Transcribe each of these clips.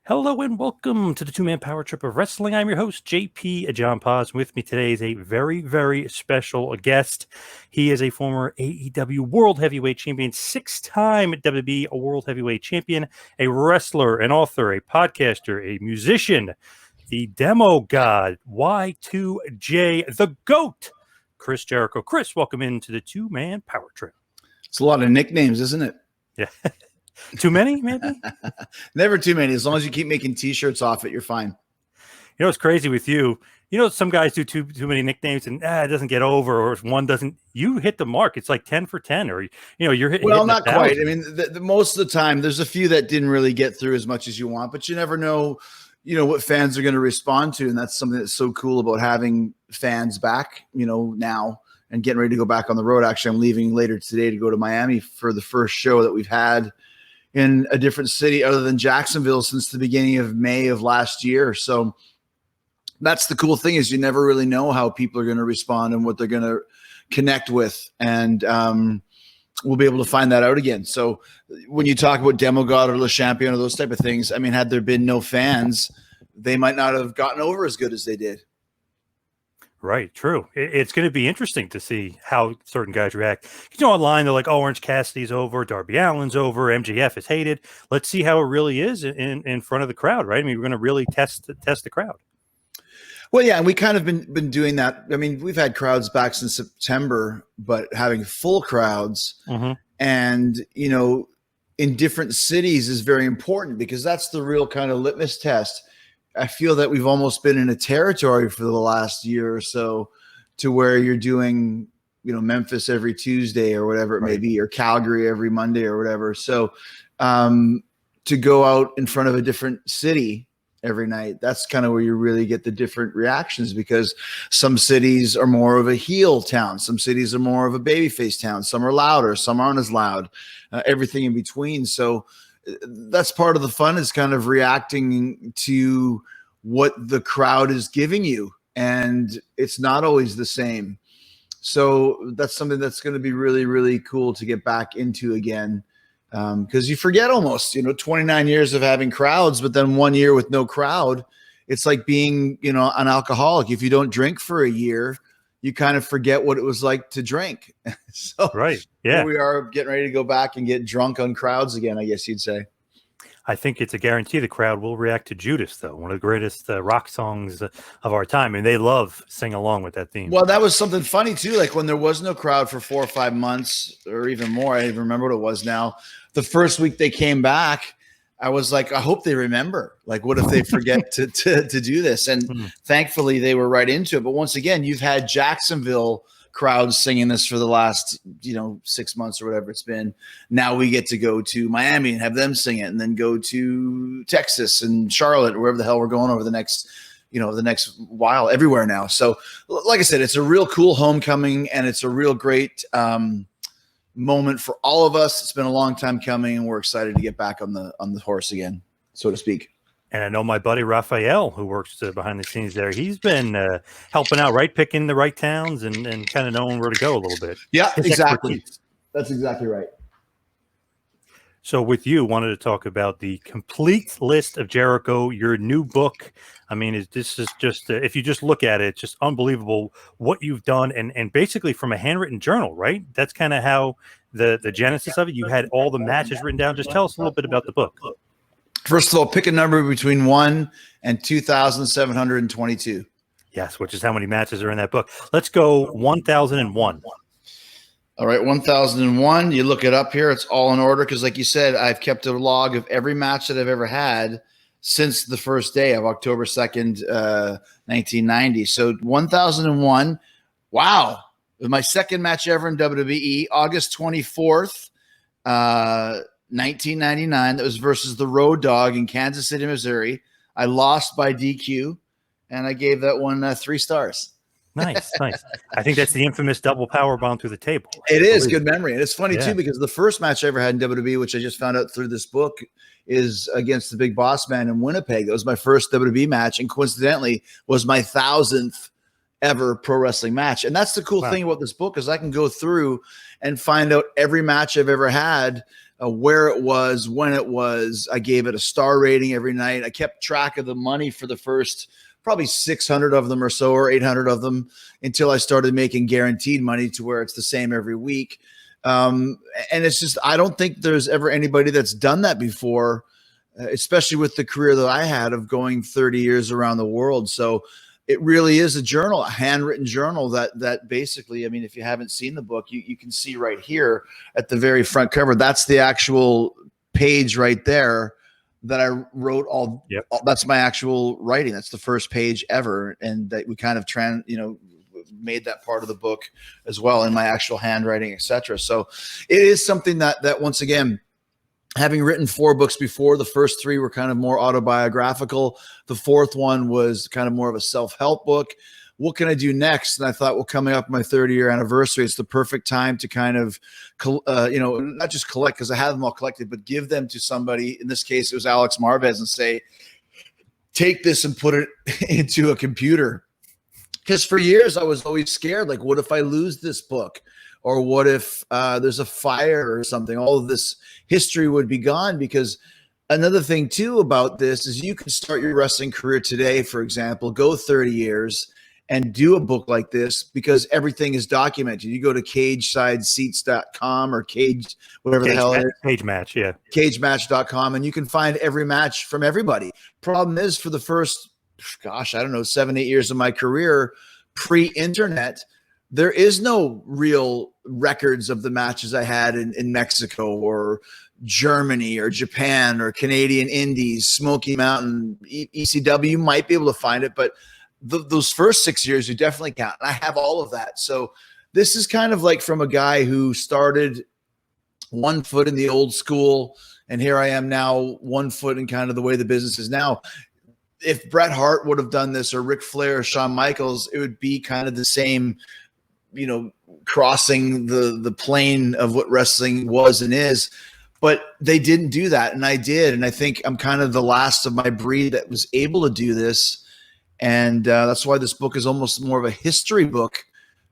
Hello and welcome to the two-man power trip of wrestling. I'm your host, JP John Poz. With me today is a very, very special guest. He is a former AEW World Heavyweight Champion, six-time WWE World Heavyweight Champion, a wrestler, an author, a podcaster, a musician, the demo god, Y2J, the GOAT, Chris Jericho. Chris, welcome into the two-man power trip. It's a lot of nicknames, isn't it? Yeah. Too many, maybe? Never too many. As long as you keep making T-shirts off it, you're fine. You know what's crazy with you? You know, some guys do too many nicknames and it doesn't get over, or if one doesn't, you hit the mark. It's like 10 for 10, or, you're hitting. Well, not quite. I mean, most of the time, there's a few that didn't really get through as much as you want, but you never know, what fans are going to respond to. And that's something that's so cool about having fans back, now and getting ready to go back on the road. Actually, I'm leaving later today to go to Miami for the first show that we've had in a different city other than Jacksonville since the beginning of May of last year. So that's the cool thing, is you never really know how people are going to respond and what they're going to connect with. And we'll be able to find that out again. So when you talk about Demo God or Le Champion or those type of things, I mean, had there been no fans, they might not have gotten over as good as they did. Right, true. It's going to be interesting to see how certain guys react. Online they're like, "Oh, Orange Cassidy's over, Darby Allin's over, MJF is hated." Let's see how it really is in front of the crowd, right? I mean, we're going to really test the crowd. Well, yeah, and we kind of been doing that. I mean, we've had crowds back since September, but having full crowds and, in different cities is very important, because that's the real kind of litmus test. I feel that we've almost been in a territory for the last year or so to where you're doing, Memphis every Tuesday or whatever it may be, or Calgary every Monday or whatever. So to go out in front of a different city every night, that's kind of where you really get the different reactions, because some cities are more of a heel town. Some cities are more of a babyface town. Some are louder, some aren't as loud, everything in between. So that's part of the fun, is kind of reacting to what the crowd is giving you. And it's not always the same. So that's something that's going to be really, really cool to get back into again. Because you forget almost, 29 years of having crowds, but then 1 year with no crowd. It's like being, an alcoholic. If you don't drink for a year, you kind of forget what it was like to drink. So right. Yeah. Here we are getting ready to go back and get drunk on crowds again, I guess you'd say. I think it's a guarantee the crowd will react to Judas, though, one of the greatest rock songs of our time. And they love sing along with that theme. Well, that was something funny, too. Like when there was no crowd for 4 or 5 months or even more, I even remember what it was now. The first week they came back, I was like, I hope they remember. Like, what if they forget to do this? And thankfully, they were right into it. But once again, you've had Jacksonville crowds singing this for the last, 6 months or whatever it's been. Now we get to go to Miami and have them sing it, and then go to Texas and Charlotte, or wherever the hell we're going over the next, the next while, everywhere now. So, like I said, it's a real cool homecoming, and it's a real great moment for all of us. It's been a long time coming, and we're excited to get back on the horse again, so to speak. And I know my buddy Raphael, who works behind the scenes there, he's been helping out, right? Picking the right towns and kind of knowing where to go a little bit. Yeah, His exactly. expertise. That's exactly right. So with you, wanted to talk about the Complete List of Jericho, your new book. I mean, this is just, if you just look at it, it's just unbelievable what you've done. And basically from a handwritten journal, right? That's kind of how the genesis of it. You had all the matches written down. Just tell us a little bit about the book. First of all, pick a number between 1 and 2,722. Yes, which is how many matches are in that book. Let's go 1,001. All right, 1,001. You look it up here. It's all in order because, like you said, I've kept a log of every match that I've ever had since the first day of October 2nd, 1990. So 1,001. Wow. It was my second match ever in WWE, August 24th, 1999. That was versus the Road Dogg in Kansas City, Missouri. I lost by DQ, and I gave that one 3 stars. Nice. I think that's the infamous double power bomb through the table. It is good memory. And it's funny, too, because the first match I ever had in WWE, which I just found out through this book, is against the Big Boss Man in Winnipeg. That was my first WWE match, and coincidentally was my 1,000th ever pro wrestling match. And that's the cool thing about this book, is I can go through and find out every match I've ever had where it was, when it was. I gave it a star rating every night. I kept track of the money for the first probably 600 of them or so, or 800 of them, until I started making guaranteed money to where it's the same every week. And it's just, I don't think there's ever anybody that's done that before, especially with the career that I had of going 30 years around the world. So it really is a journal, a handwritten journal that basically, I mean, if you haven't seen the book, you can see right here at the very front cover, that's the actual page right there that I wrote all. Yep. That's my actual writing. That's the first page ever. And that we kind of made that part of the book as well in my actual handwriting, etc. So it is something that once again, having written 4 books before, the first 3 were kind of more autobiographical. The 4th one was kind of more of a self-help book. What can I do next? And I thought, well, coming up my 30-year anniversary, it's the perfect time to kind of, not just collect, because I have them all collected, but give them to somebody. In this case, it was Alex Marvez, and say, take this and put it into a computer. Because for years I was always scared, like, what if I lose this book? Or what if there's a fire or something? All of this history would be gone. Because another thing too about this is you can start your wrestling career today, for example, go 30 years and do a book like this, because everything is documented. You go to cagesideseats.com or cage, whatever the hell it is. Cage Match, yeah. Cagematch.com, and you can find every match from everybody. Problem is, for the first, 7, 8 years of my career, pre-internet, there is no real records of the matches I had in Mexico or Germany or Japan or Canadian Indies, Smoky Mountain, ECW. You might be able to find it, but those first 6 years you definitely can't. And I have all of that. So this is kind of like from a guy who started 1 foot in the old school, and here I am now 1 foot in kind of the way the business is now. If Bret Hart would have done this, or Ric Flair or Shawn Michaels, it would be kind of the same, crossing the plane of what wrestling was and is. But they didn't do that, and I did. And I think I'm kind of the last of my breed that was able to do this. And that's why this book is almost more of a history book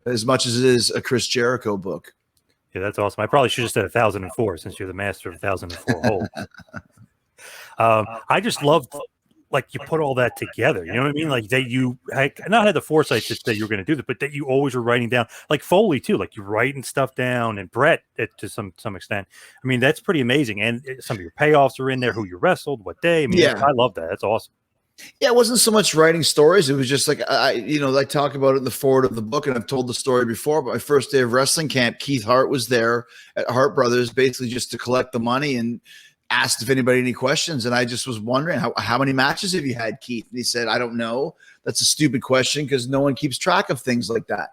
as much as it is a Chris Jericho book. Yeah, that's awesome. I probably should have said 1004, since you're the master of 1004 holds. I just loved, like, you put all that together. You know what I mean? Like, that you not had the foresight to say you were going to do this, but that you always were writing down, like Foley too, like you're writing stuff down, and Brett to some extent. I mean, that's pretty amazing. And some of your payoffs are in there, who you wrestled, what day. I mean, yeah. I love that. That's awesome. Yeah, it wasn't so much writing stories. It was just like, I talk about it in the forward of the book, and I've told the story before, but my first day of wrestling camp, Keith Hart was there at Hart Brothers, basically just to collect the money, and asked if anybody had any questions. And I just was wondering, how many matches have you had, Keith? And he said, I don't know. That's a stupid question, because no one keeps track of things like that.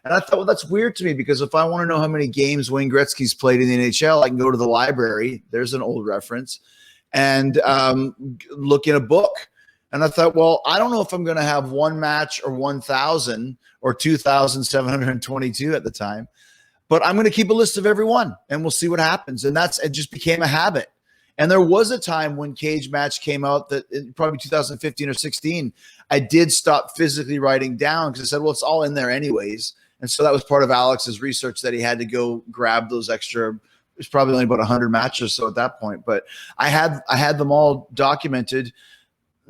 And I thought, well, that's weird to me, because if I want to know how many games Wayne Gretzky's played in the NHL, I can go to the library. There's an old reference. And look in a book. And I thought, well, I don't know if I'm going to have 1 match or 1,000 or 2,722 at the time, but I'm going to keep a list of every one, and we'll see what happens. And it just became a habit. And there was a time when Cage Match came out, that probably 2015 or 16, I did stop physically writing down, because I said, well, it's all in there anyways. And so that was part of Alex's research, that he had to go grab those extra. It was probably only about 100 matches or so at that point, but I had them all documented.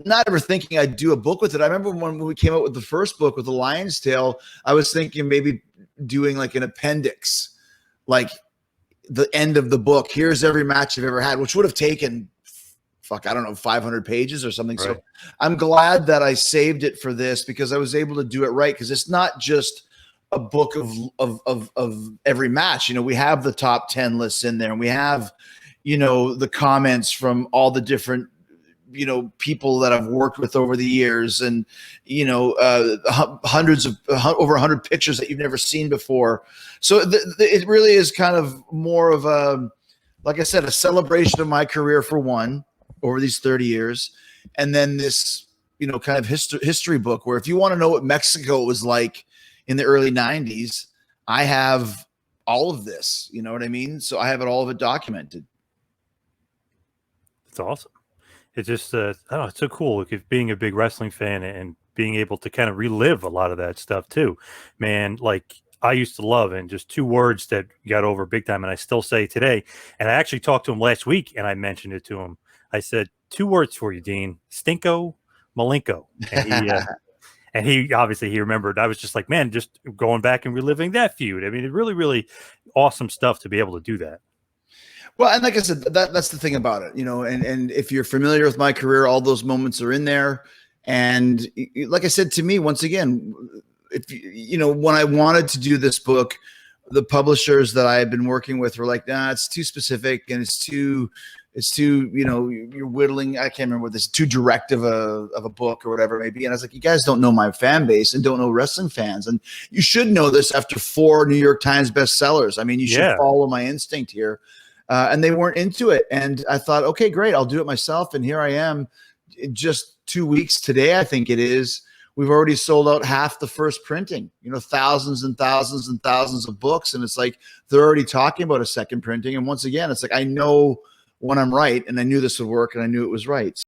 Not ever thinking I'd do a book with it. I remember when we came out with the first book with The Lion's Tale, I was thinking maybe doing like an appendix, like the end of the book. Here's every match I've ever had, which would have taken, 500 pages or something. Right. So I'm glad that I saved it for this, because I was able to do it right. Because it's not just a book of every match. We have the top 10 lists in there, and we have, the comments from all the different, people that I've worked with over the years, and, hundreds of over 100 pictures that you've never seen before. So it really is kind of more of a, like I said, a celebration of my career for one, over these 30 years. And then this, kind of history book, where if you want to know what Mexico was like in the early 90s, I have all of this, you know what I mean? So I have all of it documented. It's awesome. It's just, I don't know, it's so cool. Like, being a big wrestling fan and being able to kind of relive a lot of that stuff too, man. Like, I used to love, and just 2 words that got over big time, and I still say today. And I actually talked to him last week, and I mentioned it to him. I said, 2 words for you, Dean: Stinko, Malenko. And he obviously he remembered. I was just like, man, just going back and reliving that feud. I mean, it really, really awesome stuff to be able to do that. Well, and like I said, that's the thing about it, you know, and if you're familiar with my career, all those moments are in there. And like I said, to me, once again, if you know, when I wanted to do this book, the publishers that I had been working with were like, nah, it's too specific and it's too, you know, you're whittling. I can't remember what this, too direct of a book or whatever it may be. And I was like, you guys don't know my fan base and don't know wrestling fans. And you should know this after 4 New York Times bestsellers. I mean, you should follow my instinct here. And they weren't into it. And I thought, okay, great, I'll do it myself. And here I am in just 2 weeks today, I think it is. We've already sold out half the first printing, you know, thousands and thousands and thousands of books. And it's like, they're already talking about a second printing. And once again, it's like, I know when I'm right, and I knew this would work and I knew it was right.